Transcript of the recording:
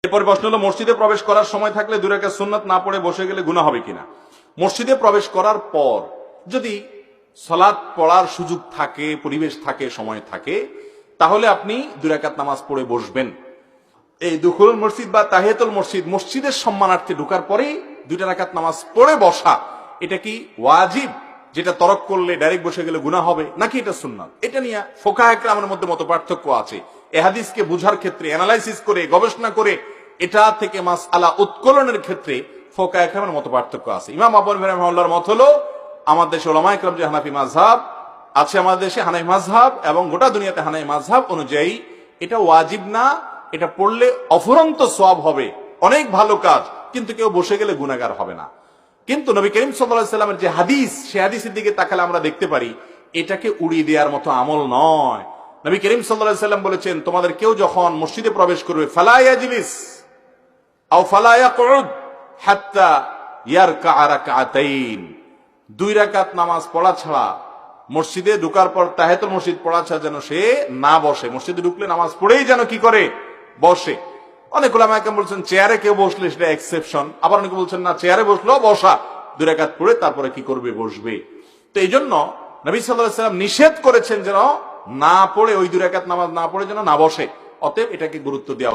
এরপর প্রশ্ন হলো মসজিদে প্রবেশ করার সময় থাকলে দুই রাকাত সুন্নাত না পড়ে বসে গেলে গুনাহ হবে কিনা। মসজিদে প্রবেশ করার পর যদি সালাত পড়ার সুযোগ থাকে, পরিবেশ থাকে, সময় থাকে, তাহলে আপনি দুই রাকাত নামাজ পড়ে বসবেন। এই দুখুল মসজিদ বা তাহিয়াতুল মসজিদ, মসজিদের সম্মানার্থে ঢোকার পরেই দুইটা রাকাত নামাজ পড়ে বসা, এটা কি ওয়াজিব, যেটা তরক করলে ডাইরেক্ট বসে গেলে গুনাহ হবে, নাকি এটা সুন্নাত? এটা নিয়ে ফোকাহে কেরামের মধ্যে মত পার্থক্য আছে। এ হাদিসকে বুঝার ক্ষেত্রে অ্যানালাইসিস করে, গবেষণা করে এটা থেকে মাসআলা উত্তোলনের ক্ষেত্রে ফোকাহে কেরামের মত পার্থক্য আছে। ইমাম আবু হানিফা রাহিমাহুল্লাহর মত হলো, আমাদের দেশে উলামায়ে কেরাম যে হানাফি মাযহাব আছে, আমাদের দেশে হানাফি মাযহাব এবং গোটা দুনিয়াতে হানাফি মাযহাব অনুযায়ী এটা ওয়াজিব না, এটা পড়লে অফুরন্ত সওয়াব হবে, অনেক ভালো কাজ, কিন্তু কেউ বসে গেলে গুনাহগার হবে না। কিন্তু নবী করিম সাল্লাল্লাহু আলাইহি সাল্লামের যে হাদিস, সেই হাদিসের দিকে তাকালে আমরা দেখতে পারি এটাকে উড়িয়ে দেওয়ার মতো আমল নয়। নবী করিম সাল্লাল্লাহু আলাইহি সাল্লাম বলেছেন, তোমাদের কেউ যখন মসজিদে প্রবেশ করবে, ফালা ইয়াজলিস আও ফালা ইয়াকউদ হাত্তা ইয়ারকা রাকাতাইন, দুই রাকাত নামাজ পড়া ছাড়া, মসজিদে ঢোকার পর তাহিয়াতুল মসজিদ পড়া ছাড়া যেন সে না বসে। মসজিদে ঢুকলে নামাজ পড়েই যেন কি করে, বসে। অনেক উলামায়ে কেরাম বলছেন চেয়ারে কেউ বসলে সেটা এক্সেপশন, আবার অনেকে বলছেন না, চেয়ারে বসলেও বসা, দুই রাকাত পড়ে তারপরে কি করবে, বসবে। তো এই জন্য নবী সাল্লাল্লাহু আলাইহি সাল্লাম নিষেধ করেছেন যেন না পড়ে, ওই দুই রাকাত নামাজ না পড়ে যেন না বসে। অতএব এটাকে গুরুত্ব দেওয়া